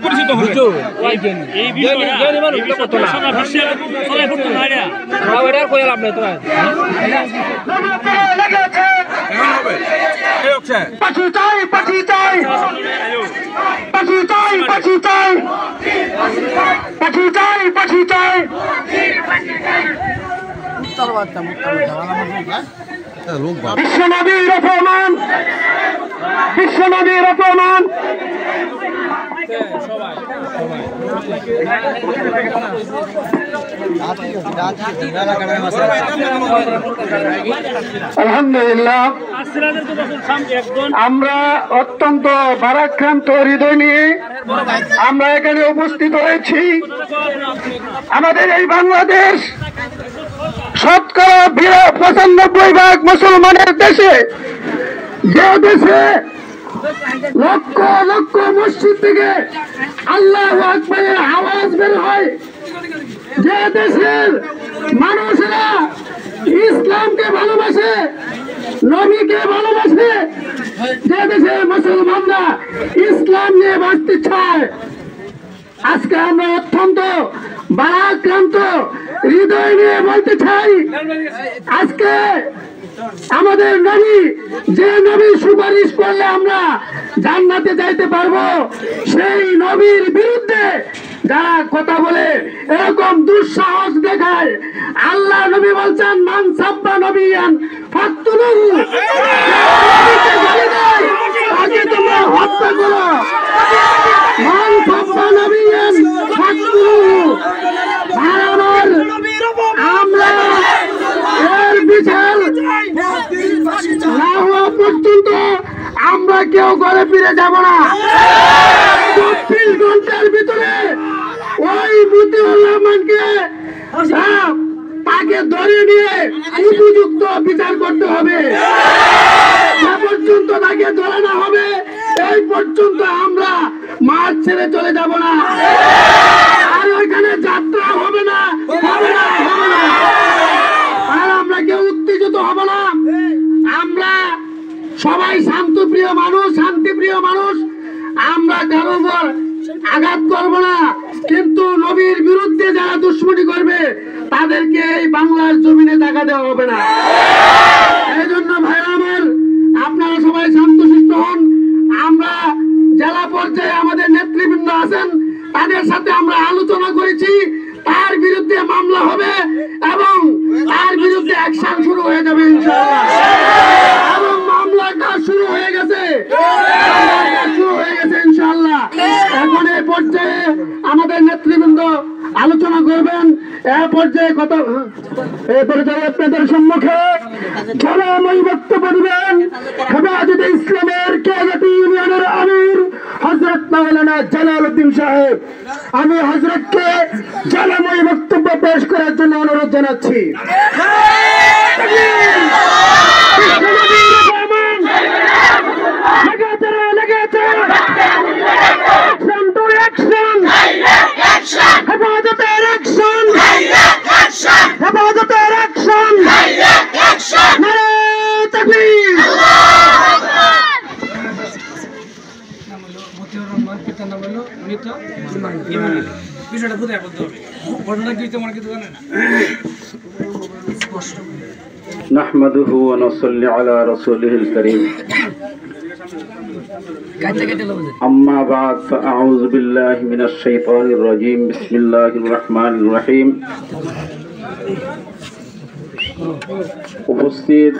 পরিচিত হবে এই বিষয়টা সবাই করতো না এটা কই লাভ নাই তোমার এখন হবে এই হচ্ছে পাখি চাই পাখি চাই পাখি চাই পাখি চাই পাখি চাই পাখি চাই বিশ্বনবীর অপমান বিশ্বনবীর অপমান আলহামদুলিল্লাহ আমরা অত্যন্ত ভারাক্রান্ত হৃদয় নিয়ে আমরা এখানে উপস্থিত হয়েছি। আমাদের এই বাংলাদেশ শতকরা ৯৫% মুসলমানের দেশে, যে দেশে লক্ষ লক্ষ মসজিদ থেকে আল্লাহু আকবারের আওয়াজ বের হয়, যে দেশের মানুষেরা ইসলামকে ভালোবাসে, নবীকে ভালোবাসে, যে দেশের মুসলমানরা ইসলাম নিয়ে বাঁচতে চায়, আজকে আমরা অত্যন্ত ভারাক্রান্ত হৃদয় নিয়ে বলতে চাই, আজকে আমাদের নবী, যে নবীর সুপারিশ করলে আমরা জান্নাতে যাইতে পারবো, সেই নবীর বিরুদ্ধে যারা কথা বলে, এরকম দুঃসাহস দেখায়, আল্লাহ নবী বলছেন মান সাব্বা নবিয়ান ফাকতুলুহু, তাকে তোমরা হত্যা করো, মান সাব্বা নবিয়ান ফাকতুলুহু। আমরা এর বিচার না হওয়া পর্যন্ত আমরা কেউ ঘরে ফিরে যাব না। ২৪ ঘন্টার ভিতরে ওই মতিউর রহমানকে তাকে ধরে নিয়ে উপযুক্ত বিচার করতে হবে। যে পর্যন্ত তাকে ধরে না হবে, এই পর্যন্ত আমরা মাঠ ছেড়ে চলে যাব না। আর ওইখানে যাত্রা হবে না, হবে না, হবে না। আর আমরা কেউ উত্তেজিত হব না। আমরা সবাই শান্তপ্রিয় মানুষ, শান্তিপ্রিয় মানুষ। আমরা কারোর উপর আঘাত করব না, কিন্তু নবীর বিরুদ্ধে যারা দুশ্মনী করবে তাদেরকে এই বাংলার জমিনে জায়গা দেওয়া হবে না। এই জন্য ভাইরা আমার, আপনারা সবাই শান্তশিষ্ট হন। আমরা জেলা পর্যায়ে আমাদের নেতৃবৃন্দ আছেন, তাদের সাথে আমরা আলোচনা করেছি, তার বিরুদ্ধে মামলা হবে এবং তার বিরুদ্ধে অ্যাকশন শুরু হয়ে যাবে ইনশাআল্লাহ। এবং মামলা কাজ শুরু হয়ে গেছে, শুরু হয়ে গেছে ইনশাআল্লাহ। এখন এই পর্যায়ে আমাদের নেতৃবৃন্দ আলোচনা করবেন। এই পর্যায়ে কথা আপনাদের সম্মুখে যারা আমি বক্তব্য দিবেন, হেফাজতে ইসলামের কেয়ামতি ইউনিয়নের আমির হযরত মাওলানা জালালউদ্দিন সাহেব। আমি হযরতকে জালাময় বক্তব্য পেশ করার জন্য অনুরোধ জানাচ্ছি। বিষয়টা বুঝে বলতে হবে, ঘটনা কি তোমার কিছু জানে না। নাহমাদুহু ওয়া নুসাল্লি আলা রাসূলিহিল কারীম। আম্মা বা'দ, ফাআউযু বিল্লাহি মিনাশ শাইতানির রাজীম। বিসমিল্লাহির রাহমানির রাহিম। উপস্থিত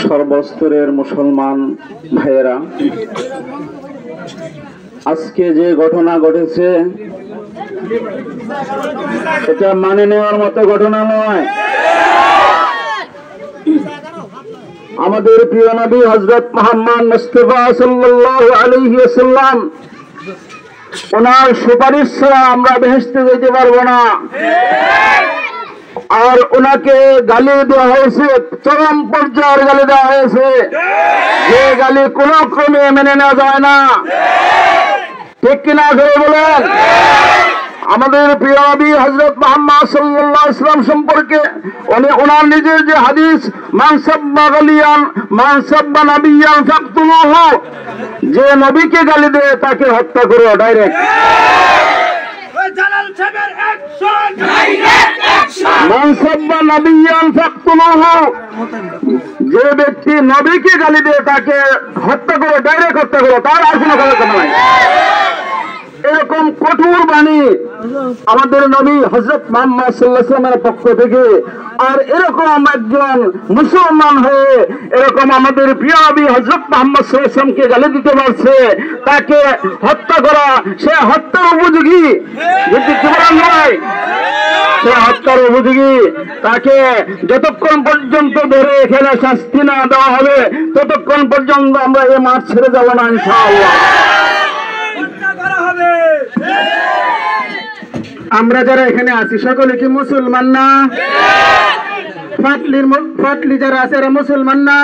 সর্বস্তরের মুসলমান ভাইয়েরা, আজকে যে ঘটনা ঘটেছে এটা মানে নেওয়ার মতো ঘটনা নয়। আমাদের প্রিয় নবী হযরত মুহাম্মদ মুস্তাফা সাল্লাল্লাহু আলাইহি ওয়াসাল্লাম, ওনার সুপারিশ ছাড়া আমরা বেহেশতে যেতে পারবো না। আর ওনাকে গালি দেওয়া হয়েছে, চরম পর্যায়ের গালি দেওয়া হয়েছে, যে গালি কোনো ক্রমে মেনে নেওয়া যায় না। ঠিক কিনা ধরে বলেন? আমাদের প্রিয় নবী হযরত মুহাম্মদ সাল্লাল্লাহু আলাইহি ওয়াসাল্লাম সম্পর্কে ওনার নিজের যে হাদিস, মান সাব্বা গালিয়ান মান সাব্বা নাবিয়ান ফাকতুলুহু, যে নবীকে গালি দেয় তাকে হত্যা করো ডাইরেক্ট। মান সাব্বা নাবিয়ান ফাকতুলুহু, যে ব্যক্তি নবীকে গালি দেয় তাকে হত্যা করো, ডাইরেক্ট হত্যা করো, তার আর কোনো কথা নাই। এরকম কঠোর বাণী আমাদের নবী হযরত মুহাম্মদ সাল্লাল্লাহু আলাইহি ওয়াসাল্লামের পক্ষ থেকে। আর এরকম একজন মুসলমান হয়ে এরকম আমাদের প্রিয় নবী হযরত মুহাম্মদ সাল্লাল্লাহু আলাইহি ওয়াসাল্লামকে গালি দিতে পারছে, তাকে হত্যা করা, সে হত্যার উপযোগী, যদি জীবন নয় সে হত্যার উপযোগী। তাকে যতক্ষণ পর্যন্ত ধরে এখানে শাস্তি না দেওয়া হবে ততক্ষণ পর্যন্ত আমরা এই মাঠ ছেড়ে যাব না ইনশাআল্লাহ। আমরা যারা এখানে আছি সকলে কি মুসলমান না? ফাটলি যারা আছে এরা মুসলমান না?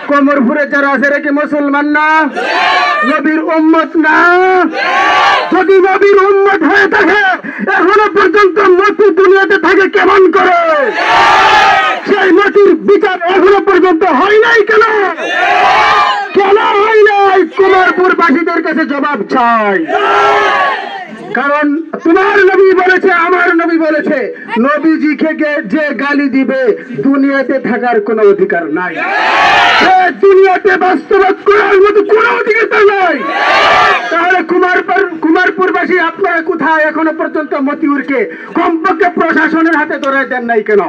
কোমরপুরে যারা আছে এরা কি মুসলমান না? নবীর উম্মত না? যদি নবীর উম্মত হয়ে থাকে এখনো পর্যন্ত মতি দুনিয়াতে থাকে কেমন করে? সেই মতির বিচার এখনো পর্যন্ত হয় নাই কেন? কেন হয় নাই? কোমরপুর বাসীদের কাছে জবাব চাই। কারণ তোমার নবী বলেছে, আমার নবী বলেছে, নবীজিকে যে গালি দিবে দুনিয়াতে থাকার কোনো অধিকার নাই, দুনিয়াতে বাস্তবায়ন করার মতো কোনো অধিকার তার নাই। তাহলে কুমারপুরবাসী আপনারা কোথায়? এখনো পর্যন্ত মতিউরকে কমপক্ষে প্রশাসনের হাতে ধরে দেন নাই কেন?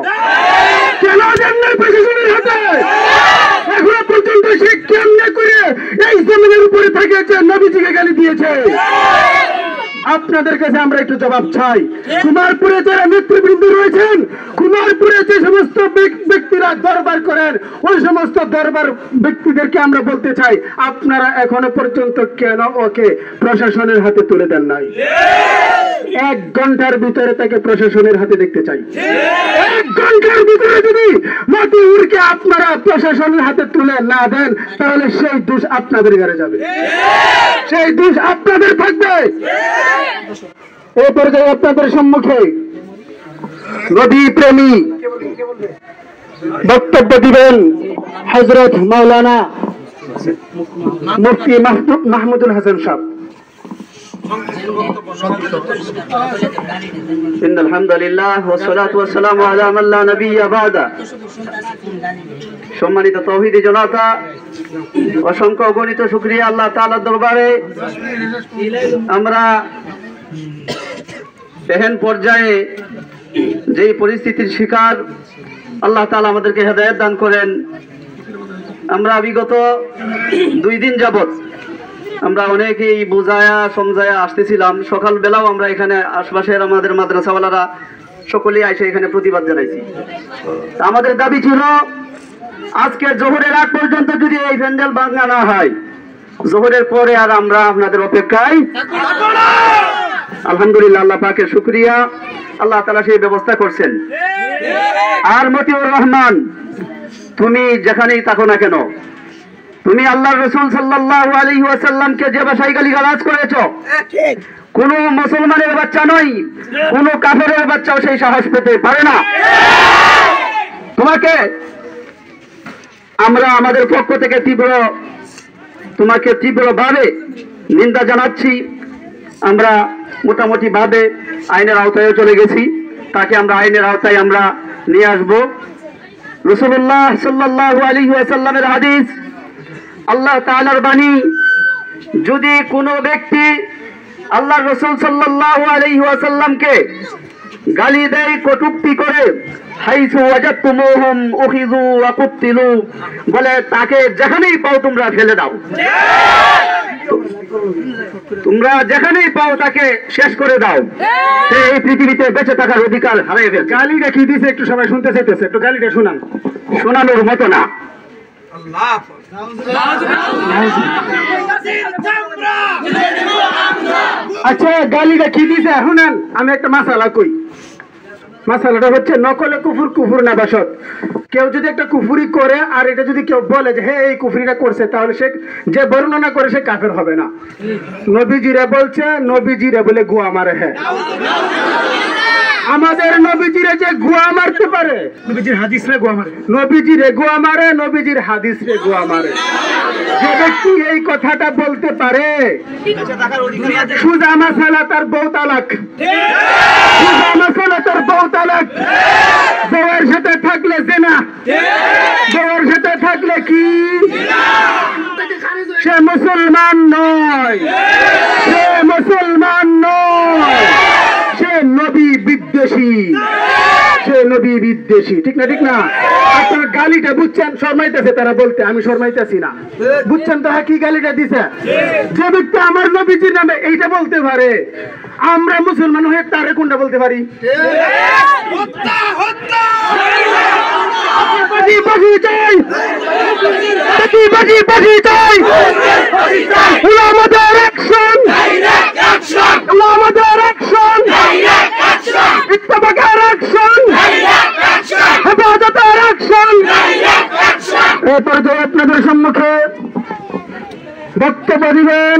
কেন দেন নাই প্রশাসনের হাতে? এখনো পর্যন্ত সে কেমনে করে এই জমিনের উপরে থাকে যে নবীজিকে গালি দিয়েছে? আপনাদের কাছে আমরা একটু জবাব চাই। কুমারপুরে যারা নেতৃবৃন্দ রয়েছেন, কুমারপুরে যে সমস্ত ব্যক্তিরা দরবার করেন, ওই সমস্ত দরবার ব্যক্তিদেরকে আমরা বলতে চাই, আপনারা এখনো পর্যন্ত কেন ওকে প্রশাসনের হাতে তুলে দেন নাই? 1 ঘন্টার ভিতরে তাকে প্রশাসনের হাতে দেখতে চাই। 1 ঘন্টার ভিতরে যদি মতিউরকে আপনারা প্রশাসনের হাতে তুলে না দেন তাহলে সেই দোষ আপনাদের ঘরে যাবে, সেই দোষ আপনাদের থাকবে। এই পর্যায়ে আপনাদের সম্মুখে নবী প্রেমী বক্তব্য দিবেন হযরত মাওলানা মুফতি মাহমুদুল হাসান সাহেব। ইন্নাল হামদুলিল্লাহ ওয়া সলাতু ওয়া সালামু আলা মান লা নাবিয়্যা বা'দা। সম্মানিত তাওহীদি জনতা, অসংখ্য অগণিত শুকরিয়া আল্লাহ তাআলার দরবারে। আমরা এহেন পর্যায়ে যেই পরিস্থিতির শিকার, আল্লাহ তাআলা আমাদেরকে হেদায়েত দান করেন। আমরা বিগত 2 দিন যাবত আমরা অনেকেই বুঝায়া সমঝায়া আসতেছিলাম। সকালবেলাও আমরা এখানে আশপাশের আমাদের মাদ্রাসাওয়ালারা সকলেই এসে এখানে প্রতিবাদ জানাইছি। আমাদের দাবি ছিল আজকে জোহরের আগ পর্যন্ত যদি এই প্যান্ডেল ভাঙা না হয়, জোহরের পরে আর আমরা আপনাদের অপেক্ষায়। আলহামদুলিল্লাহ, আল্লাহ পাকের শুকরিয়া, আল্লাহ তাআলা সেই ব্যবস্থা করছেন। আর মতিউর রহমান, তুমি যেখানেই থাকো না কেন, তুমি আল্লাহর রাসূল সাল্লাল্লাহু আলাইহি ওয়াসাল্লামকে যে ভাষায় গালিগালাজ করেছো, কোন মুসলমানের বাচ্চা নয়, কোন কাফেরের বাচ্চাও সেই সাহস পেতে পারে না। তোমাকে আমরা আমাদের পক্ষ থেকে তোমাকে তীব্রভাবে নিন্দা জানাচ্ছি। আমরা মোটামুটি ভাবে আইনের আওতায় চলে গেছি, তাকে আমরা আইনের আওতায় আমরা নিয়ে আসব। রাসূলুল্লাহ সাল্লাল্লাহু আলাইহি ওয়াসাল্লামের হাদিস, আল্লাহ তাআলার বাণী, যদি কোনো ব্যক্তি আল্লাহর রাসূল সাল্লাল্লাহু আলাইহি ওয়াসাল্লামকে গালি দেয়, কটূক্তি করে, হাইসু ওয়াজাতুমুহুম উখিযু ওয়া কুতিলু, বলে তাকে যেখানেই পাও তোমরা ফেলে দাও, তোমরা যেখানেই পাও তাকে শেষ করে দাও, সে এই পৃথিবীতে বেঁচে থাকার অধিকার হারিয়ে ফেলছে। গালিটা কি দিয়েছে একটু সবাই শুনতে চাইতেছে, একটু গালিটা শোনান। শোনানোর মতো না। আচ্ছা, গালিটা কি দিয়েছে শুনেন। আমি একটা মাসালা কই, মাসালাটা হচ্ছে নকলে কুফুর, কুফুর না বাসত। কেউ যদি একটা কুফুরি করে আর এটা যদি কেউ বলে যে হ্যাঁ এই কুফুরিটা করছে, তাহলে সে যে বর্ণনা করে সে কাফের হবে না। নবীজিরে বলছে, নবীজিরে বলে গুয়া মারে। হ্যাঁ, আমাদের নবীজিরে যে গুয়া মারতে পারে, নবীজির হাদিস রে গুয়া মারে, নবীজিরে গুয়া মারে, নবীজির হাদিস রে গুয়া মারে। যে ব্যক্তি এই কথাটা বলতে পারে, সুজা মাসালা তার বউ তালাক, সুজা মাসালা তার বউ তালাক। বউয়ের সাথে থাকলে জিনা, বউয়ের সাথে থাকলে কি সে মুসলমান নয়, সে মুসলমান নয়, সে নবী বিদ্বেষী, সে নবী বিদ্বেষী। ঠিক না? ঠিক না? আপনার গালিটা বুঝছেন? শর্মাইতেছে তারা বলতে, আমি শর্মাইতেছি না। বুঝছেন তো কি গালিটা দিছে? যে ব্যক্তি আমার নবীজির নামে এইটা বলতে পারে, আমরা মুসলমান হয়ে তারে কোনটা বলতে পারি? আপনাদের সম্মুখে বক্তব্য দিবেন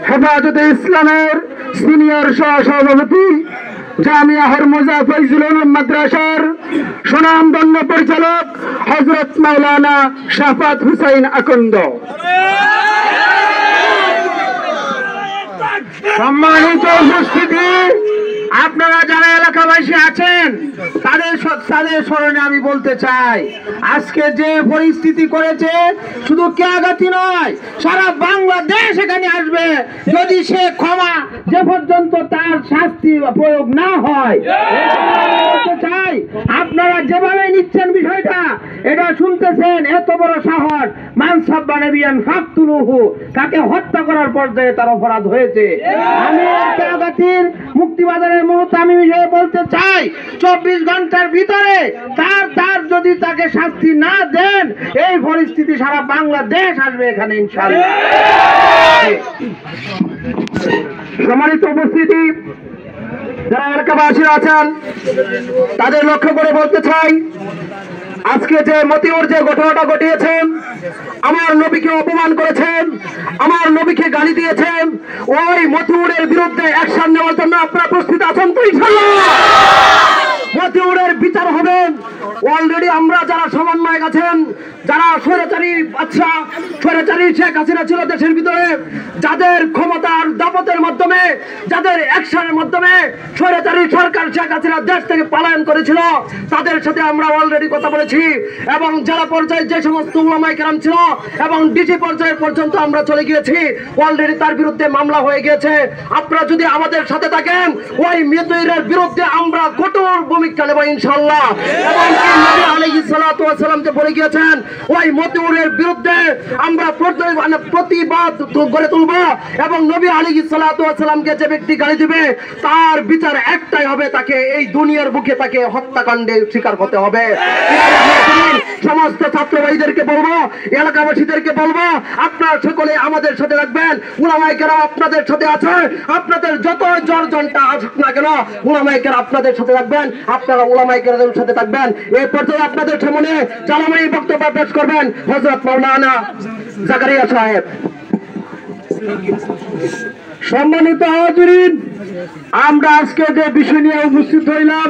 হেফাজতে ইসলামের সিনিয়র সহ-সভাপতি, জামিয়া হরমুজা ফয়জুল উলুম মাদ্রাসার সুনামধন্য পরিচালক হযরত মাওলানা শাফাত হুসাইন আকন্দ। সম্মানিত উপস্থিতি, আপনারা যারা এলাকাবাসী আছেন তাদের স্মরণে আমি বলতে চাই, আজকে যে পরিস্থিতি করেছে শুধু কেয়াগাতি নয়, সারা বাংলাদেশ এখানে আসবে যদি সে ক্ষমা যে পর্যন্ত তার শাস্তি প্রয়োগ না হয়। চাই আপনারা যেভাবে নিচ্ছেন বিষয়টা, এটা শুনতেছেন, এত বড় সাহস, মানসাব্বা নবিয়ান ফাকতুলুহু, তাকে হত্যা করার পর্যায়ে তার অপরাধ হয়েছে। আমি কেয়াগাতির মুক্তিবাজারের মুহূর্তে আমি বিষয়ে বলতে চাই, 24 ঘন্টার ভিতরে তার যদি তাকে শাস্তি না দেন, এই পরিস্থিতি সারা বাংলাদেশ আসবে এখানে ইনশাআল্লাহ। সম্মানিত উপস্থিতি, যারা এলাকাবাসী আছেন তাদের লক্ষ্য করে বলতে চাই, আজকে যে মতিউর যে ঘটনাটা ঘটিয়েছেন, আমার নবীকে অপমান করেছেন, আমার নবীকে গালি দিয়েছেন, ওই মতিউরের বিরুদ্ধে অ্যাকশন নেওয়ার জন্য আপনারা প্রস্তুত আছেন তো ইনশাআল্লাহ? মতিউরের বিচার হবে। অলরেডি আমরা যারা সমন্বয়ক আছেন, যারা স্বৈরাচারী বাদশা, স্বৈরাচারী শেখ হাসিনা ছিল দেশের ভিতরে, যাদের ক্ষমতার দাপটের মাধ্যমে, যাদের অ্যাকশনের মাধ্যমে স্বৈরাচারী সরকার শেখ হাসিনা দেশ থেকে পলায়ন করেছিল, তাদের সাথে আমরা অলরেডি কথা বলেছি এবং জেলা পর্যায়ে যে সমস্ত উলামায়ে কেরাম ছিল এবং ডিসি পর্যায়ে পর্যন্ত আমরা চলে গিয়েছি। অলরেডি তার বিরুদ্ধে মামলা হয়ে গিয়েছে। আপনারা যদি আমাদের সাথে থাকেন, ওই মতিউরের বিরুদ্ধে আমরা কঠোর ভূমিকা নেব ইনশাআল্লাহ। এবং নবী আলাইহিস সালাতু ওয়াস সালাম যে বলে গিয়েছেন, ওই মতিউরের বিরুদ্ধে আমরা প্রতিবাদ গড়ে তুলব এবং নবী আলাইহিস সালাতু ওয়াস সালামকে যে ব্যক্তি গালি দিবে তার বিচার একটাই হবে, তাকে এই দুনিয়ার বুকে তাকে হত্যাকাণ্ডে শিকার হতে হবে। সমস্ত ছাত্র ভাইদেরকে বলবো, এলাকাবাসীদেরকে বলবো, আপনারা সকলে আমাদের সাথে রাখবেন। উলামায়ে কেরাম আপনাদের সাথে আছে, আপনাদের যত জনটা আসুক না কেন, উলামায়ে কেরাম আপনাদের সাথে রাখবেন, আপনারা উলামায়ে কেরামের সাথে থাকবেন। এই পর্যায়ে আপনাদের সামনে জালামাই বক্তব্য পেশ করবেন হযরত মাওলানা জাকারিয়া সাহেব। সম্মানিত হাজিরিন, আমরা আজকে যে বিষয় নিয়ে উপস্থিত হইলাম,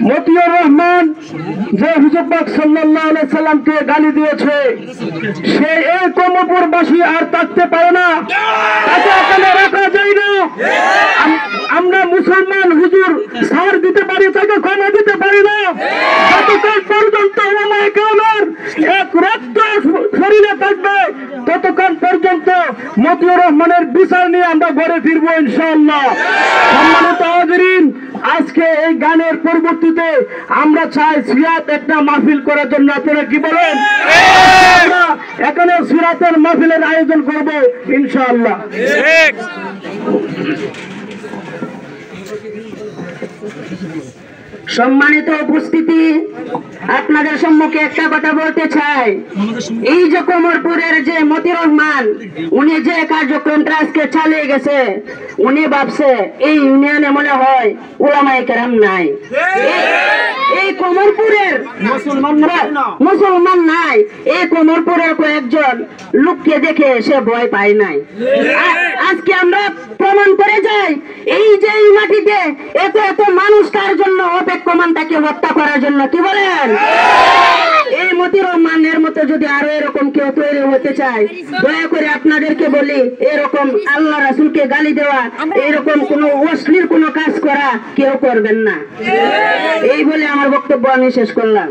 মতিউর রহমান যে হুজুর পাক সাল্লাল্লাহু আলাইহি সাল্লামকে গালি দিয়েছে, সে এই কমরপুরবাসী আর থাকতে পারে না, তাকে এখানে রাখা যায় না। আমরা মুসলমান হুজুর ছাড় দিতে পারি, তাকে ক্ষমা দিতে পারি না যতক্ষণ পর্যন্ত উলামায়ে কেরামের এক রক্ত শরীরে থাকবে, ততক্ষণ পর্যন্ত মতিউর রহমানের বিচার নিয়ে আমরা ঘরে ফিরবো ইনশাআল্লাহ। সম্মানিত হাজিরিন, আজকে এই গানের পরবর্তীতে আমরা চাই সিরাত একটা মাহফিল করার জন্য। আপনারা কি বলেন? এখানে সিরাতের মাহফিলের আয়োজন করব ইনশাআল্লাহ। সম্মানিত উপস্থিতি, আপনাদের সম্মুখে একটা কথা বলতে চাই। এই যে কোমরপুরের যে মতিউর রহমান, উনি যে কার্যক্রমটা আজকে চালিয়ে গেছে, উনি ভাবছে এই ইউনিয়নে মনে হয় উলামায়ে কেরাম নাই, এই কোমরপুরের মুসলমান নাই, এই কোমরপুরের কয়েকজন লোককে দেখে সে ভয় পায় নাই। আজকে আমরা প্রমাণ করে যাই, এই যে এই মাটিতে এত এত মানুষ তার জন্য অপেক্ষমান, তাকে হত্যা করার জন্য। কি বলেন? এই মতিউর রহমানের মতো যদি আরো এরকম কেউ তৈরি হতে চায়, দয়া করে আপনাদেরকে বলি, এরকম আল্লাহ রাসূলকে গালি দেওয়া, এরকম কোন অশ্লীল কোন কাজ করা কেউ করবেন না। এই বলে আমার বক্তব্য আমি শেষ করলাম।